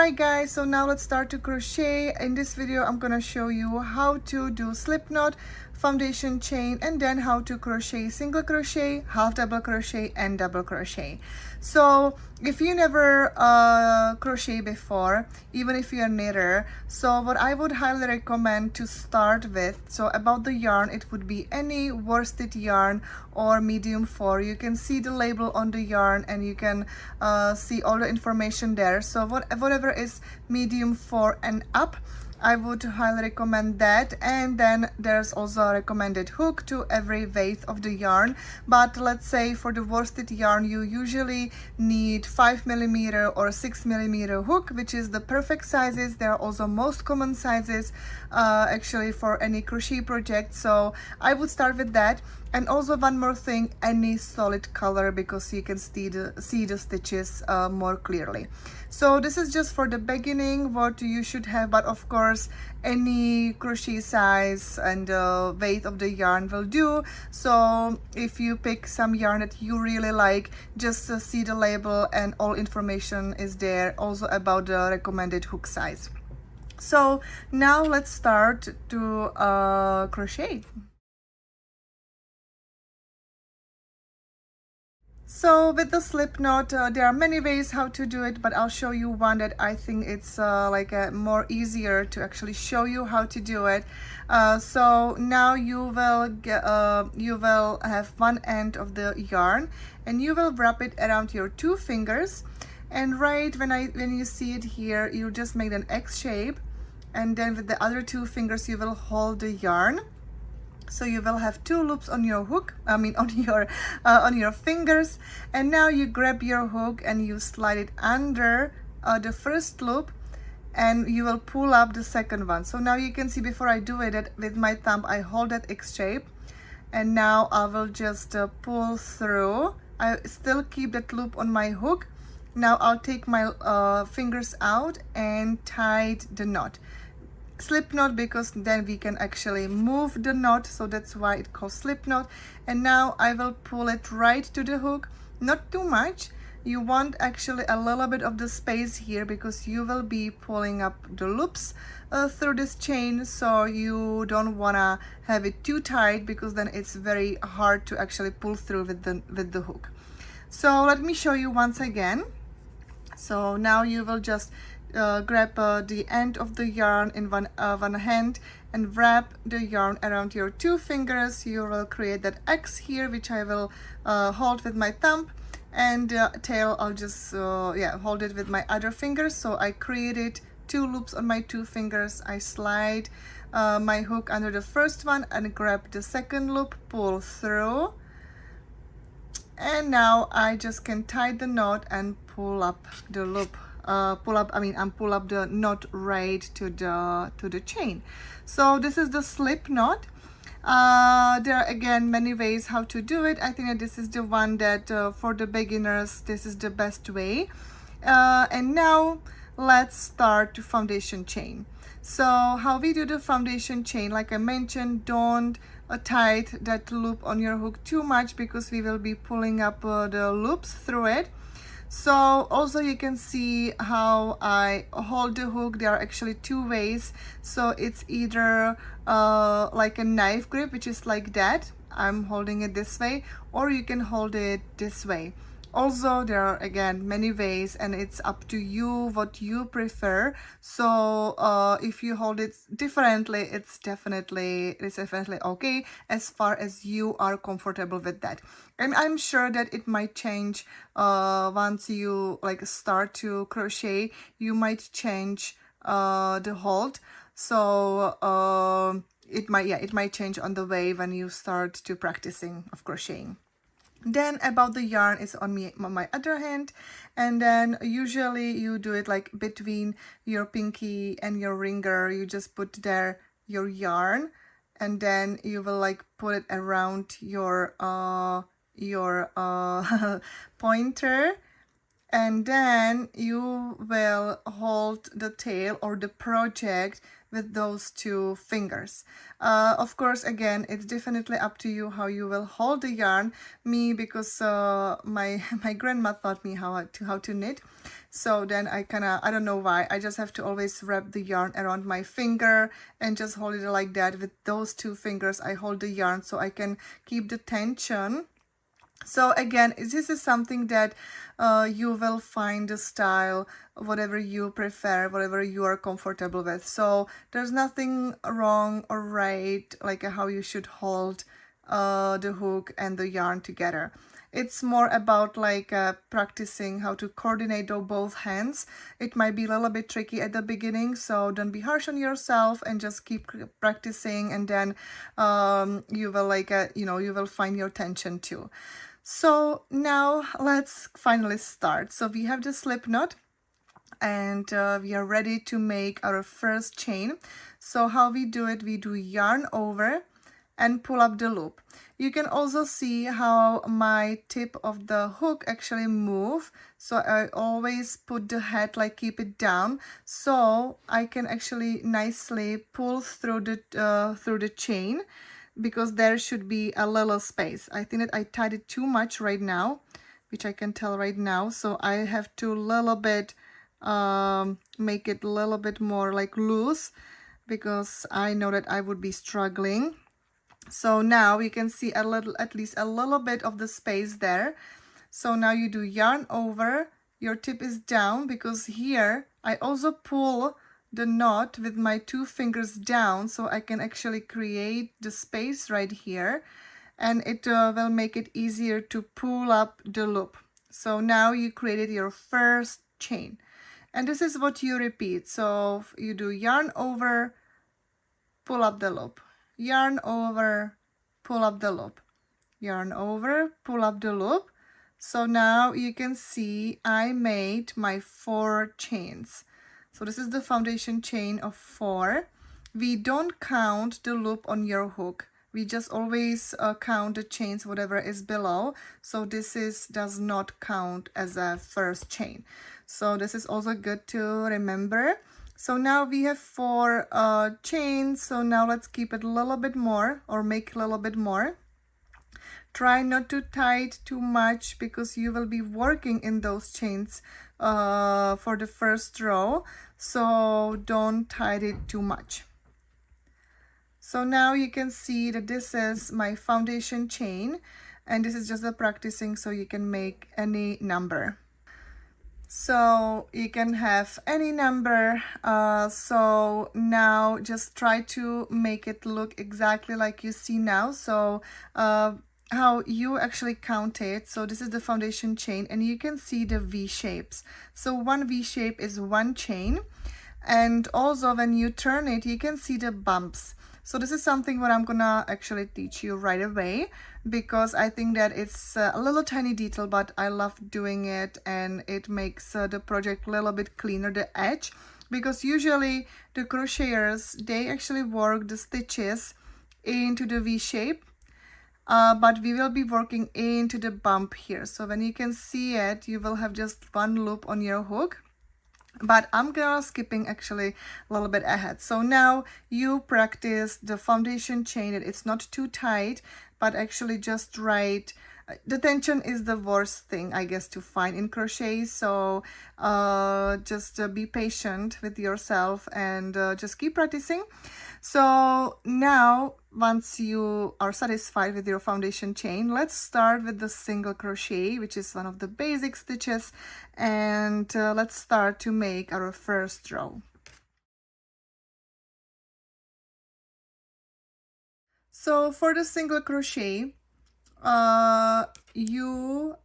Alright guys, so now let's start to crochet. In this video I'm gonna show you how to do slip knot, foundation chain, and then how to crochet single crochet, half double crochet, and double crochet. So if you never crochet before, even if you're a knitter, so what I would highly recommend to start with, so about the yarn, it would be any worsted yarn or medium 4. You can see the label on the yarn and you can see all the information there. So whatever is medium 4 and up, I would highly recommend that. And then there's also a recommended hook to every weight of the yarn. But let's say for the worsted yarn, you usually need 5mm or 6mm hook, which is the perfect sizes. They are also most common sizes actually for any crochet project. So I would start with that. And also one more thing, any solid color, because you can see the stitches more clearly. So this is just for the beginning what you should have, but of course any crochet size and weight of the yarn will do. So if you pick some yarn that you really like, just see the label and all information is there also about the recommended hook size. So now let's start to crochet. So with the slip knot, there are many ways how to do it, but I'll show you one that I think it's like a more easier to actually show you how to do it. So now you will have one end of the yarn and you will wrap it around your 2 fingers. And right when you see it here, you just make an X shape, and then with the other 2 fingers you will hold the yarn. So you will have 2 loops on your hook, on your fingers, and now you grab your hook and you slide it under the first loop, and you will pull up the second one. So now you can see before I do it that with my thumb I hold that X shape, and now I will just pull through. I still keep that loop on my hook. Now I'll take my fingers out and tie the knot. Slip knot because then we can actually move the knot, so that's why it calls slip knot. And now I will pull it right to the hook, not too much. You want actually a little bit of the space here because you will be pulling up the loops through this chain, so you don't want to have it too tight because then it's very hard to actually pull through with the hook. So let me show you once again. So now you will just grab the end of the yarn in one hand and wrap the yarn around your 2 fingers. You will create that X here, which I will hold with my thumb, and the tail I'll just hold it with my other fingers. So I created 2 loops on my 2 fingers. I slide my hook under the first one and grab the second loop, pull through, and now I just can tie the knot and pull up the loop. Pull up the knot right to the chain. So this is the slip knot. There are again many ways how to do it. I think that this is the one that for the beginners, this is the best way. And now let's start to foundation chain. So how we do the foundation chain, like I mentioned, don't tight that loop on your hook too much because we will be pulling up the loops through it. So also you can see how I hold the hook. There are actually 2 ways. So it's either like a knife grip, which is like that. I'm holding it this way, or you can hold it this way. Also there are again many ways, and it's up to you what you prefer. So if you hold it differently, it's definitely okay, as far as you are comfortable with that. And I'm sure that it might change once you like start to crochet. You might change the hold. So it might change on the way when you start to practicing of crocheting. Then about the yarn is on my other hand, and then usually you do it like between your pinky and your ringer. You just put there your yarn, and then you will like put it around your pointer, and then you will hold the tail or the project with those two fingers. Of course, again, it's definitely up to you how you will hold the yarn. Me, because my grandma taught me how to knit, so then I don't know why, I just have to always wrap the yarn around my finger and just hold it like that. With those two fingers I hold the yarn so I can keep the tension. So again, this is something that you will find the style, whatever you prefer, whatever you are comfortable with. So there's nothing wrong or right, like how you should hold the hook and the yarn together. It's more about like practicing how to coordinate both hands. It might be a little bit tricky at the beginning, so don't be harsh on yourself and just keep practicing, and then you will like you know, you will find your tension too. So now let's finally start. So we have the slip knot, and we are ready to make our first chain. So how we do it, we do yarn over and pull up the loop. You can also see how my tip of the hook actually move. So I always put the head, like keep it down, so I can actually nicely pull through the chain, because there should be a little space. I think that I tied it too much right now, which I can tell right now. So I have to little bit make it a little bit more like loose, because I know that I would be struggling. So now you can see a little, at least a little bit of the space there. So now you do yarn over, your tip is down, because here I also pull the knot with my two fingers down, so I can actually create the space right here, and it will make it easier to pull up the loop. So now you created your first chain, and this is what you repeat. So you do yarn over, pull up the loop, yarn over, pull up the loop, yarn over, pull up the loop. So now you can see I made my 4 chains. So this is the foundation chain of 4. We don't count the loop on your hook. We just always count the chains, whatever is below. So this does not count as a first chain. So this is also good to remember. So now we have 4 chains. So now let's keep it a little bit more, or make a little bit more. Try not to tie it too much, because you will be working in those chains for the first row. So don't tie it too much. So now you can see that this is my foundation chain, and this is just the practicing, so you can make any number. So you can have any number. So now just try to make it look exactly like you see now. So how you actually count it. So this is the foundation chain, and you can see the V shapes. So one V shape is 1 chain, and also when you turn it, you can see the bumps. So this is something what I'm gonna actually teach you right away, because I think that it's a little tiny detail, but I love doing it, and it makes the project a little bit cleaner, the edge, because usually the crocheters, they actually work the stitches into the V shape, but we will be working into the bump here. So when you can see it, you will have just 1 loop on your hook. But I'm gonna skipping actually a little bit ahead. So now you practice the foundation chain. It's not too tight, but actually just right. The tension is the worst thing, I guess, to find in crochet. So just be patient with yourself, and just keep practicing. So now, once you are satisfied with your foundation chain, let's start with the single crochet, which is one of the basic stitches, and let's start to make our first row. So for the single crochet, you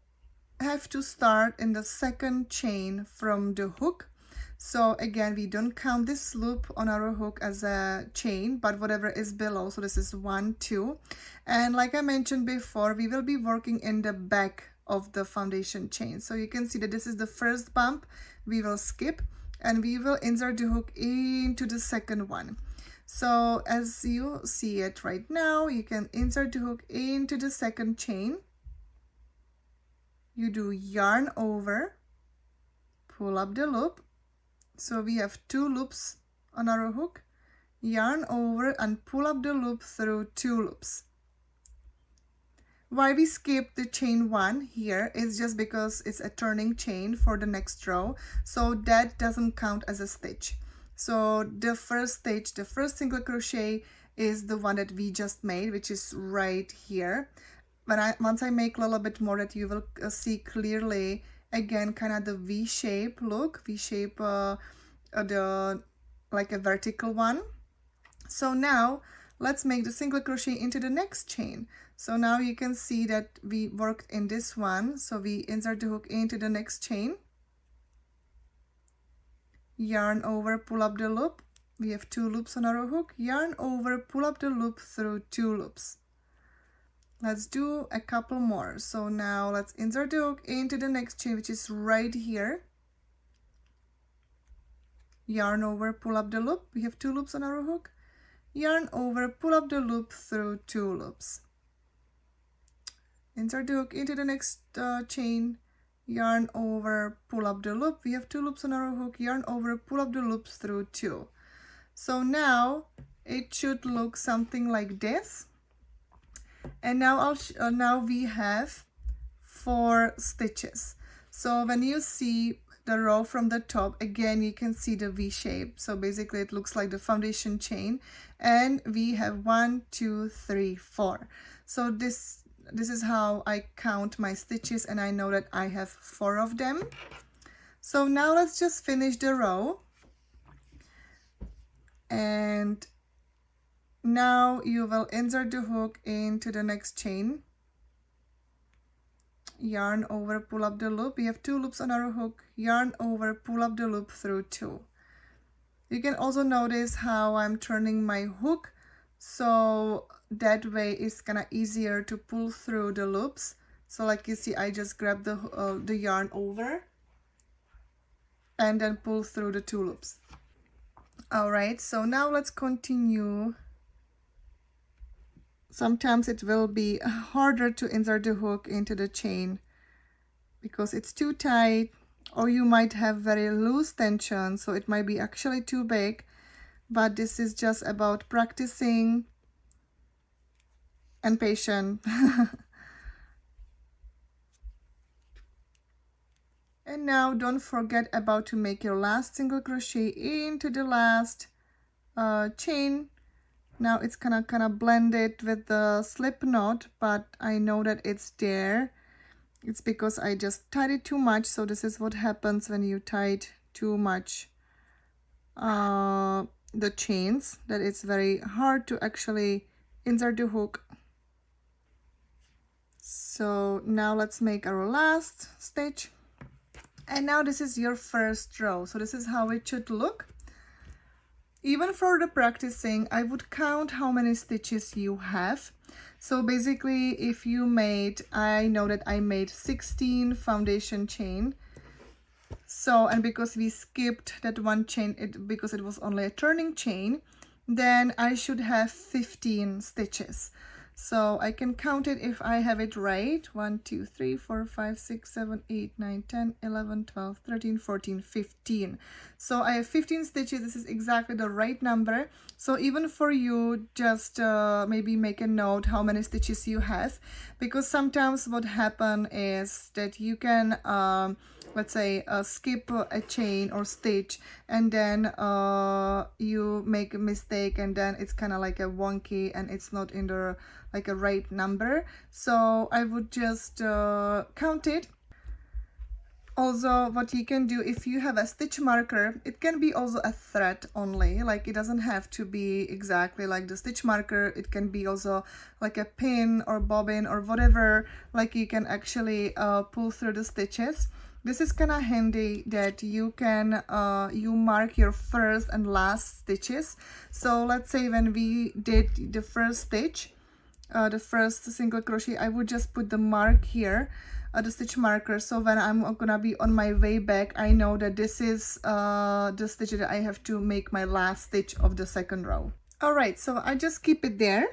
have to start in the 2nd chain from the hook. So again, we don't count this loop on our hook as a chain, but whatever is below. So this is 1, 2, and like I mentioned before, we will be working in the back of the foundation chain. So you can see that this is the first bump. We will skip, and we will insert the hook into the 2nd one. So as you see it right now, you can insert the hook into the 2nd chain. You do yarn over, pull up the loop. So we have 2 loops on our hook. yarn over and pull up the loop through 2 loops. Why we skip the chain 1 here is just because it's a turning chain for the next row, so that doesn't count as a stitch. So the first stitch, the first single crochet, is the one that we just made, which is right here. Once I make a little bit more, that you will see clearly again kind of the V-shape look, V-shape, the like a vertical one. So now let's make the single crochet into the next chain. So now you can see that we worked in this one. So we insert the hook into the next chain, yarn over, pull up the loop. We have 2 loops on our hook, yarn over, pull up the loop through 2 loops. Let's do a couple more. So now let's insert the hook into the next chain, which is right here. Yarn over, pull up the loop. We have 2 loops on our hook. Yarn over, pull up the loop through 2 loops. Insert the hook into the next chain, yarn over, pull up the loop. We have 2 loops on our hook, yarn over, pull up the loops through 2. So now it should look something like this. And now now we have 4 stitches. So when you see the row from the top, again you can see the V shape. So basically it looks like the foundation chain, and we have 1, 2, 3, 4. So this is how I count my stitches, and I know that I have 4 of them. So now let's just finish the row. And now you will insert the hook into the next chain, yarn over, pull up the loop. We have 2 loops on our hook, yarn over, pull up the loop through 2. You can also notice how I'm turning my hook, so that way it's kind of easier to pull through the loops. So like you see, I just grab the yarn over and then pull through the 2 loops. All right, so now let's continue. Sometimes it will be harder to insert the hook into the chain because it's too tight, or you might have very loose tension, so it might be actually too big. But this is just about practicing and patience. And now don't forget about to make your last single crochet into the last chain. Now it's kind of blended with the slip knot, but I know that it's there. It's because I just tied it too much. So this is what happens when you tie too much the chains, that it's very hard to actually insert the hook. So now let's make our last stitch. And now this is your first row. So this is how it should look. Even for the practicing, I would count how many stitches you have. So basically, if you made, I know that I made 16 foundation chain. So, and because we skipped that one chain, because it was only a turning chain, then I should have 15 stitches. So I can count it if I have it right. 1, 2, 3, 4, 5, 6, 7, 8, 9, 10, 11, 12, 13, 14, 15. So I have 15 stitches. This is exactly the right number. So even for you, just maybe make a note how many stitches you have, because sometimes what happen is that you can let's say skip a chain or stitch, and then you make a mistake, and then it's kind of like a wonky and it's not in the like a right number. So I would just count it. Also, what you can do, if you have a stitch marker, it can be also a thread only, like it doesn't have to be exactly like the stitch marker. It can be also like a pin or bobbin or whatever, like you can actually pull through the stitches. This is kind of handy that you can you mark your first and last stitches. So let's say when we did the first stitch, the first single crochet, I would just put the mark here, the stitch marker. So when I'm gonna be on my way back, I know that this is the stitch that I have to make my last stitch of the second row. All right, so I just keep it there.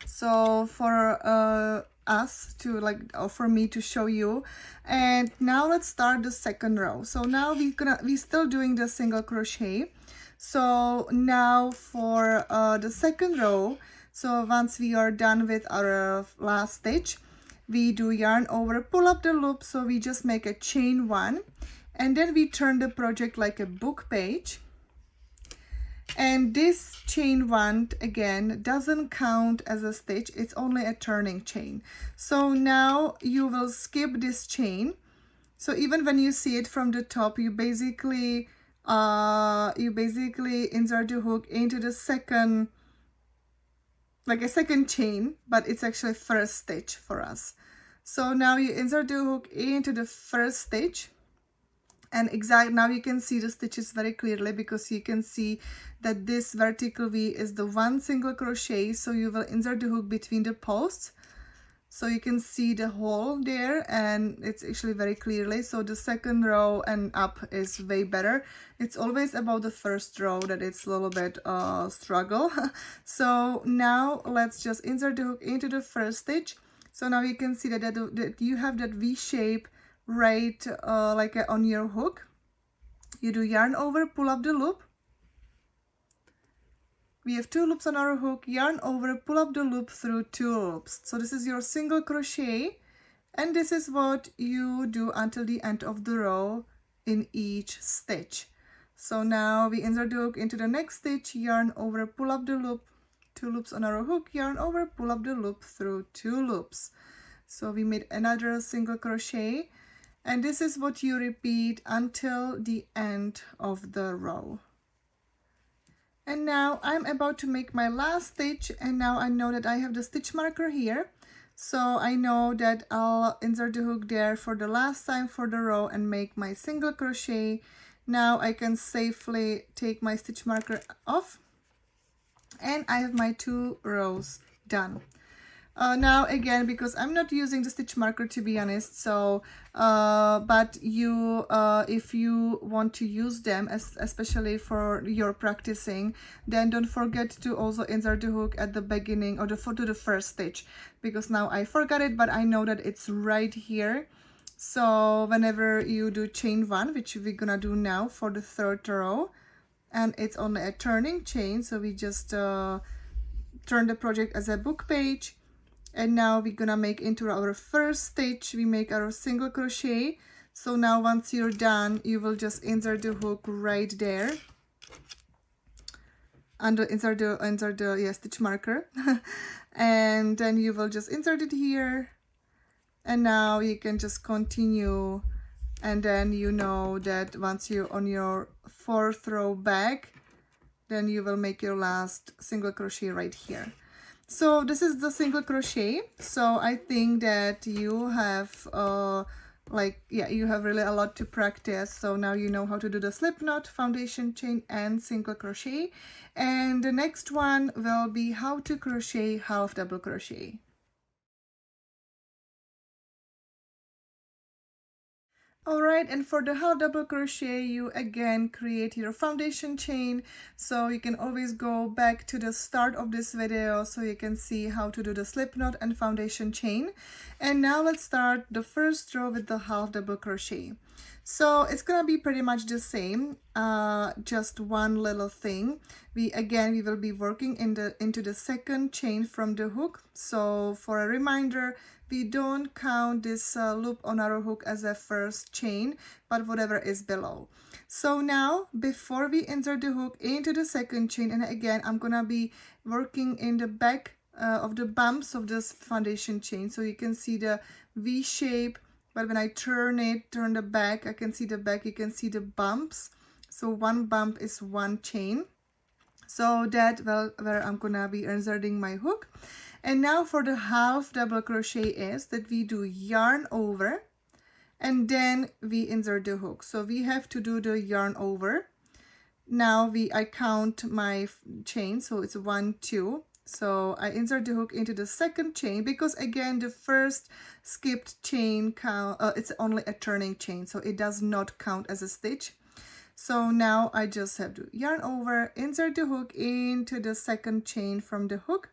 So for us to like, or for me to show you. And now let's start the second row. So now we're still doing the single crochet. So now for the second row, so once we are done with our last stitch, we do yarn over, pull up the loop, so we just make a chain one, and then we turn the project like a book page. And this chain one again doesn't count as a stitch, it's only a turning chain. So now you will skip this chain. So even when you see it from the top, you basically insert the hook into the second, like a second chain, but it's actually first stitch for us. So now you insert the hook into the first stitch, and now you can see the stitches very clearly, because you can see that this vertical V is the one single crochet. So you will insert the hook between the posts, so you can see the hole there, and it's actually very clearly. So the second row and up is way better. It's always about the first row that it's a little bit struggle. So now let's just insert the hook into the first stitch. So now you can see that you have that V shape right on your hook. You do yarn over, pull up the loop. We have 2 loops on our hook, yarn over, pull up the loop through 2 loops. So this is your single crochet, and this is what you do until the end of the row in each stitch. So now we insert the hook into the next stitch, yarn over, pull up the loop, 2 loops on our hook, yarn over, pull up the loop through 2 loops. So we made another single crochet, and this is what you repeat until the end of the row. And now I'm about to make my last stitch, and now I know that I have the stitch marker here. So I know that I'll insert the hook there for the last time for the row and make my single crochet. Now I can safely take my stitch marker off, and I have my 2 rows done. Now again, because I'm not using the stitch marker, to be honest, so but you if you want to use them, especially for your practicing, then don't forget to also insert the hook at the beginning or to the first stitch, because now I forgot it, but I know that it's right here. So whenever you do chain one, which we're gonna do now for the third row, and it's only a turning chain, so we just turn the project as a book page. And now we're gonna make into our first stitch, we make our single crochet. So now once you're done, you will just insert the hook right there, and insert the stitch marker. And then you will just insert it here, and now you can just continue. And then you know that once you're on your 4th row back, then you will make your last single crochet right here. So this is the single crochet. So I think that you have you have really a lot to practice. So now you know how to do the slip knot, foundation chain, and single crochet. And the next one will be how to crochet half double crochet. Alright, and for the half double crochet, you again create your foundation chain. So you can always go back to the start of this video so you can see how to do the slip knot and foundation chain. And now let's start the first row with the half double crochet. So it's gonna be pretty much the same, just one little thing. We will be working into the second chain from the hook. So for a reminder, we don't count this loop on our hook as a first chain, but whatever is below. So now before we insert the hook into the second chain, and again I'm gonna be working in the back of the bumps of this foundation chain, so you can see the V shape, but when I turn the back, I can see the back, you can see the bumps. So one bump is one chain. So that where I'm gonna be inserting my hook. And now for the half double crochet is that we do yarn over, and then we insert the hook. So we have to do the yarn over. Now I count my chain, so it's 1, 2. So I insert the hook into the second chain, because again the first skipped chain it's only a turning chain, so it does not count as a stitch. So now I just have to yarn over, insert the hook into the second chain from the hook,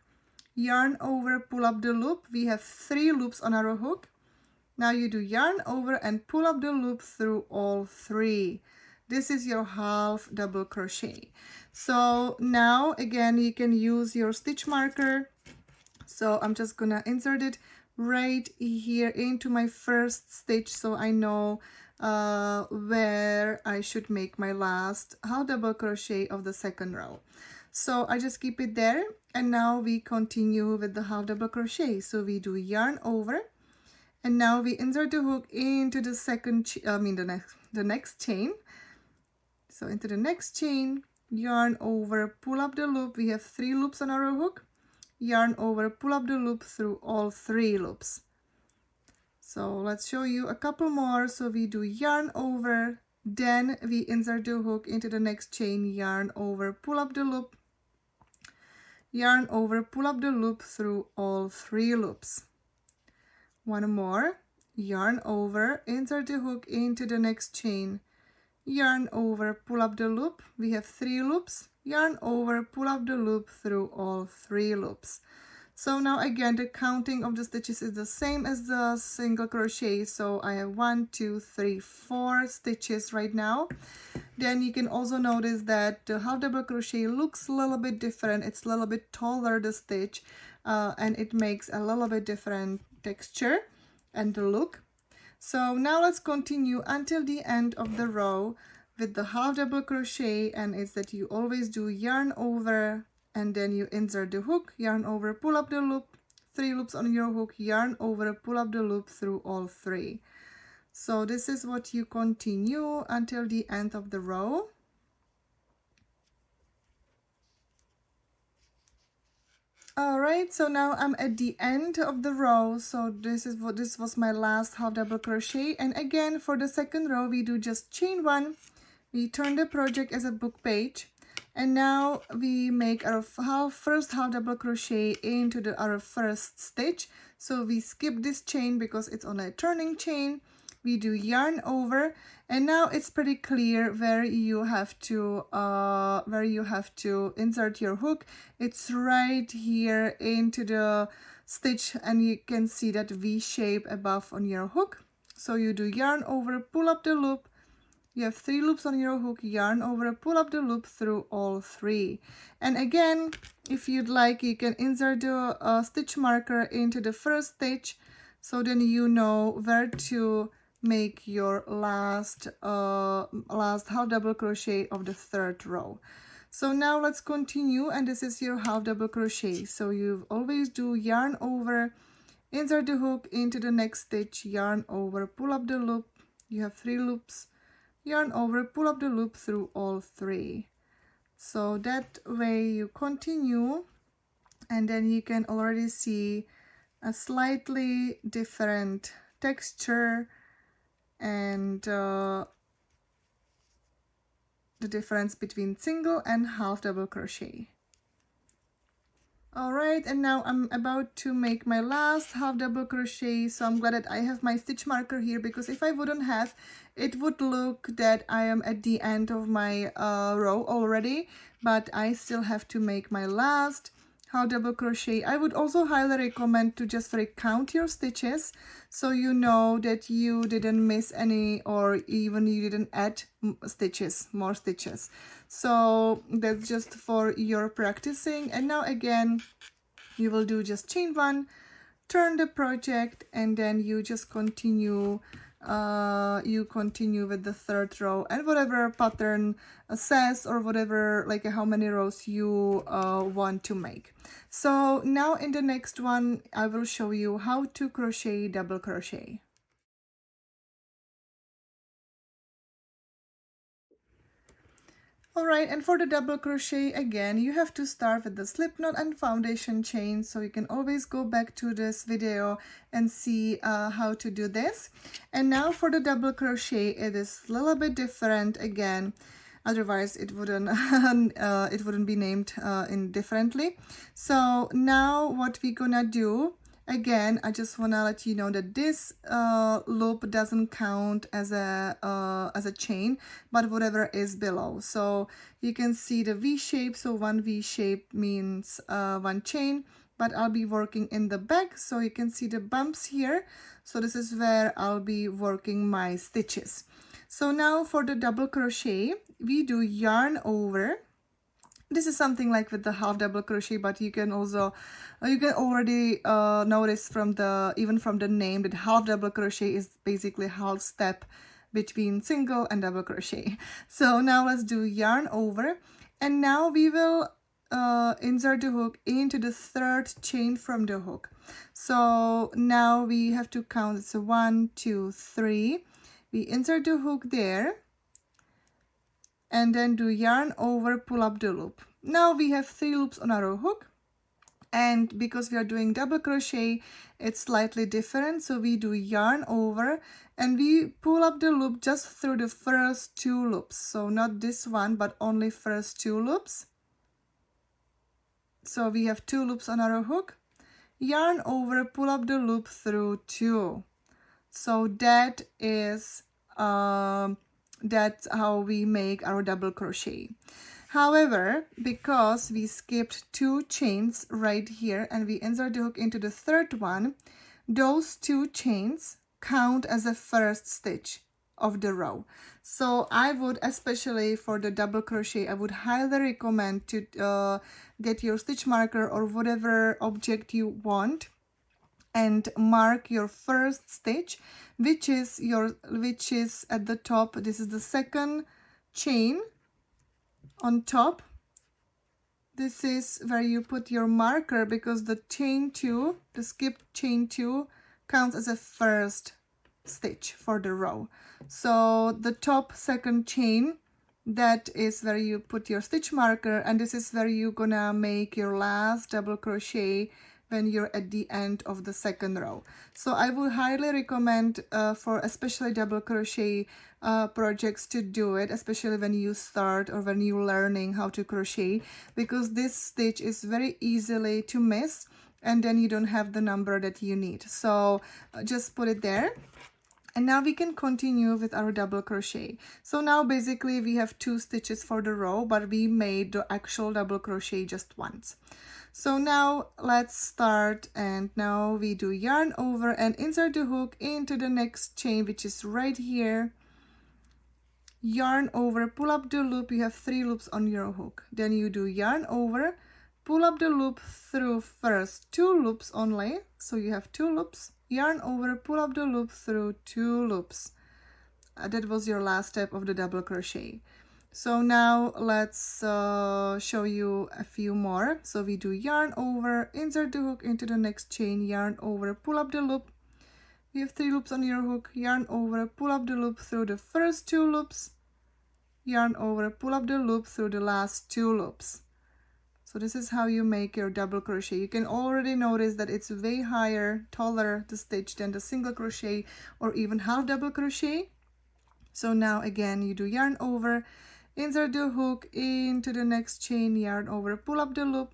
yarn over, pull up the loop. We have 3 loops on our hook. Now you do yarn over and pull up the loop through all 3. This is your half double crochet. So now again, you can use your stitch marker. So I'm just gonna insert it right here into my first stitch, so I know where I should make my last half double crochet of the second row. So I just keep it there, and now we continue with the half double crochet. So we do yarn over, and now we insert the hook into the the next chain. So into the next chain, yarn over, pull up the loop. We have 3 loops on our hook. Yarn over, pull up the loop through all 3 loops. So let's show you a couple more. So we do yarn over, then we insert the hook into the next chain, yarn over, pull up the loop, yarn over, pull up the loop through all 3 loops. One more, yarn over, insert the hook into the next chain, yarn over, pull up the loop. We have 3 loops, yarn over, pull up the loop through all 3 loops. So now again, the counting of the stitches is the same as the single crochet. So I have 1, 2, 3, 4 stitches right now. Then you can also notice that the half double crochet looks a little bit different. It's a little bit taller, the stitch, and it makes a little bit different texture and the look. So now let's continue until the end of the row with the half double crochet, and it's that you always do yarn over, and then you insert the hook, yarn over, pull up the loop, 3 loops on your hook, yarn over, pull up the loop through all 3. So this is what you continue until the end of the row. Alright, so now I'm at the end of the row. So this was my last half double crochet, and again for the second row we do just chain 1. We turn the project as a book page, and now we make our first half double crochet into our first stitch. So we skip this chain because it's on a turning chain. We do yarn over, and now it's pretty clear where you have to insert your hook. It's right here into the stitch, and you can see that V shape above on your hook. So you do yarn over, pull up the loop. You have 3 loops on your hook, yarn over, pull up the loop through all 3. And again, if you'd like, you can insert the stitch marker into the first stitch, so then you know where to make your last half double crochet of the third row. So now let's continue, and this is your half double crochet. So you always do yarn over, insert the hook into the next stitch, yarn over, pull up the loop. You have 3 loops, yarn over, pull up the loop through all 3. So that way you continue, and then you can already see a slightly different texture and the difference between single and half double crochet. Alright, and now I'm about to make my last half double crochet. So I'm glad that I have my stitch marker here, because if I wouldn't have, it would look that I am at the end of my row already, but I still have to make my last half double crochet. I would also highly recommend to just recount your stitches, so you know that you didn't miss any, or even you didn't add more stitches. So that's just for your practicing. And now again, you will do just chain 1, turn the project, and then you just continue with the third row, and whatever pattern says, or whatever, like how many rows you want to make. So now in the next one, I will show you how to crochet double crochet. Alright, and for the double crochet, again, you have to start with the slip knot and foundation chain, so you can always go back to this video and see how to do this. And now for the double crochet, it is a little bit different again, otherwise it wouldn't it wouldn't be named differently. So now what we're gonna do, again, I just want to let you know that this loop doesn't count as a chain, but whatever is below. So you can see the V shape. So one V shape means 1 chain, but I'll be working in the back, so you can see the bumps here. So this is where I'll be working my stitches. So now for the double crochet, we do yarn over. This is something like with the half double crochet, but you can also you can already notice from the even from the name that half double crochet is basically half step between single and double crochet. So now let's do yarn over, and now we will insert the hook into the third chain from the hook. So now we have to count. It's 1, 2, 3. We insert the hook there, and then do yarn over, pull up the loop. Now we have 3 loops on our hook, and because we are doing double crochet, it's slightly different. So we do yarn over and we pull up the loop just through the first 2 loops. So not this one, but only first 2 loops. So we have 2 loops on our hook, yarn over, pull up the loop through 2. So that is that's how we make our double crochet. However, because we skipped 2 chains right here and we insert the hook into the third one, those 2 chains count as a first stitch of the row. So I would, especially for the double crochet, I would highly recommend to get your stitch marker or whatever object you want and mark your first stitch, which is at the top. This is the second chain on top. This is where you put your marker, because the chain 2, the skipped chain 2, counts as a first stitch for the row. So the top second chain, that is where you put your stitch marker, and this is where you're gonna make your last double crochet when you're at the end of the second row. So I would highly recommend for especially double crochet projects to do it, especially when you start or when you're learning how to crochet, because this stitch is very easily to miss and then you don't have the number that you need. So just put it there. And now we can continue with our double crochet. So now basically we have 2 stitches for the row, but we made the actual double crochet just once. So now let's start, and now we do yarn over and insert the hook into the next chain, which is right here. Yarn over, pull up the loop. You have 3 loops on your hook. Then you do yarn over, pull up the loop through first 2 loops only. So you have 2 loops. Yarn over, pull up the loop through 2 loops. That was your last step of the double crochet. So now let's show you a few more. So we do yarn over, insert the hook into the next chain, yarn over, pull up the loop. You have 3 loops on your hook, yarn over, pull up the loop through the first 2 loops, yarn over, pull up the loop through the last 2 loops. So this is how you make your double crochet. You can already notice that it's way higher, taller the stitch than the single crochet or even half double crochet. So now again you do yarn over, insert the hook into the next chain, yarn over, pull up the loop,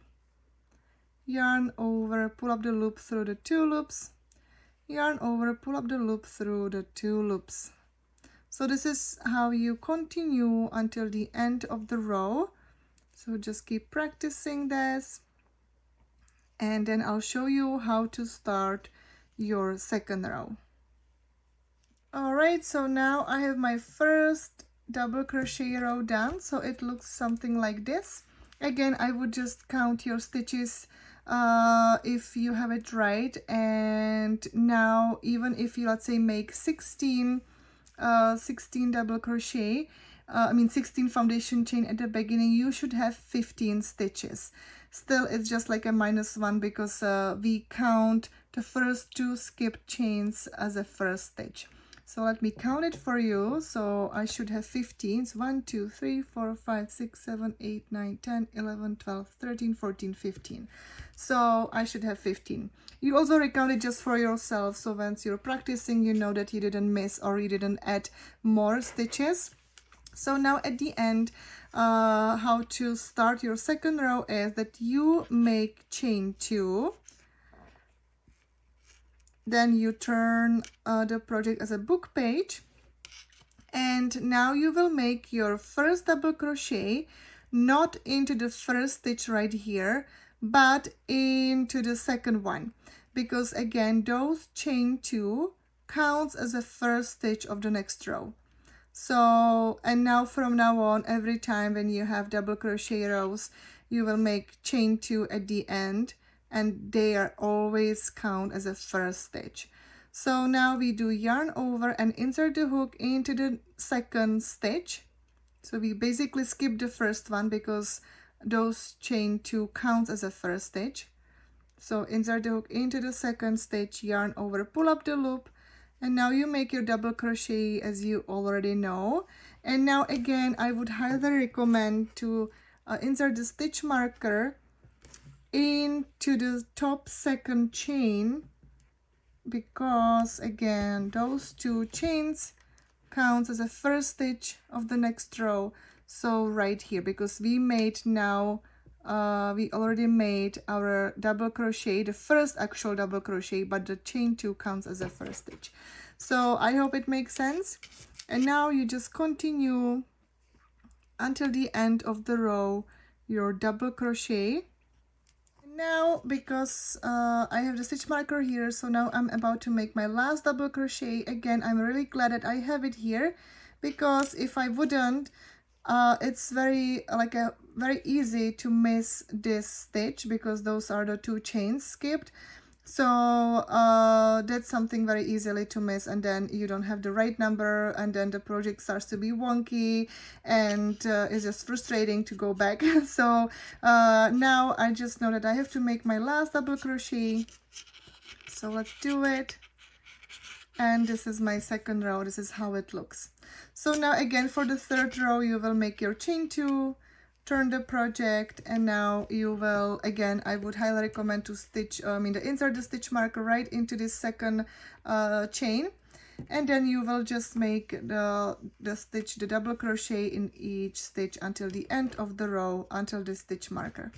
yarn over, pull up the loop through the 2 loops, yarn over, pull up the loop through the 2 loops. So this is how you continue until the end of the row. So just keep practicing this, and then I'll show you how to start your second row. Alright, so now I have my first double crochet row done, so it looks something like this. Again, I would just count your stitches if you have it right, and now even if you, let's say, make 16 double crochet, 16 foundation chain at the beginning, you should have 15 stitches. Still, it's just like a -1 because we count the first 2 skipped chains as a first stitch. So let me count it for you. So I should have 15. It's 1, 2, 3, 4, 5, 6, 7, 8, 9, 10, 11, 12, 13, 14, 15. So I should have 15. You also recount it just for yourself. So once you're practicing, you know that you didn't miss or you didn't add more stitches. So now at the end, how to start your second row is that you make chain 2. Then you turn the project as a book page, and now you will make your first double crochet not into the first stitch right here, but into the second one, because again those chain 2 counts as a first stitch of the next row. So, and now from now on, every time when you have double crochet rows, you will make chain 2 at the end, and they are always count as a first stitch. So now we do yarn over and insert the hook into the second stitch. So we basically skip the first one because those chain 2 counts as a first stitch. So insert the hook into the second stitch, yarn over, pull up the loop, and now you make your double crochet as you already know. And now again, I would highly recommend to insert the stitch marker into the top second chain, because again, those 2 chains counts as a first stitch of the next row. So right here, because we made now we already made our double crochet, the first actual double crochet, but the chain 2 counts as a first stitch. So I hope it makes sense. And now you just continue until the end of the row your double crochet. Now, because I have the stitch marker here, so now I'm about to make my last double crochet. Again, I'm really glad that I have it here, because if I wouldn't, it's very easy to miss this stitch, because those are the 2 chains skipped. So that's something very easily to miss, and then you don't have the right number, and then the project starts to be wonky, and it's just frustrating to go back. So now I just know that I have to make my last double crochet. So let's do it. And this is my second row. This is how it looks. So now again, for the third row, you will make your chain 2, turn the project, and now you will, again, I would highly recommend to stitch, insert the stitch marker right into this second chain, and then you will just make the double crochet in each stitch until the end of the row, until the stitch marker.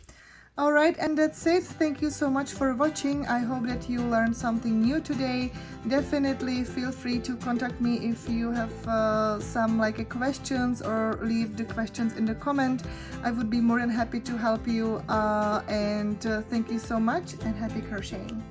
All right, and that's it. Thank you so much for watching. I hope that you learned something new today. Definitely feel free to contact me if you have some questions, or leave the questions in the comment. I would be more than happy to help you. And thank you so much, and happy crocheting.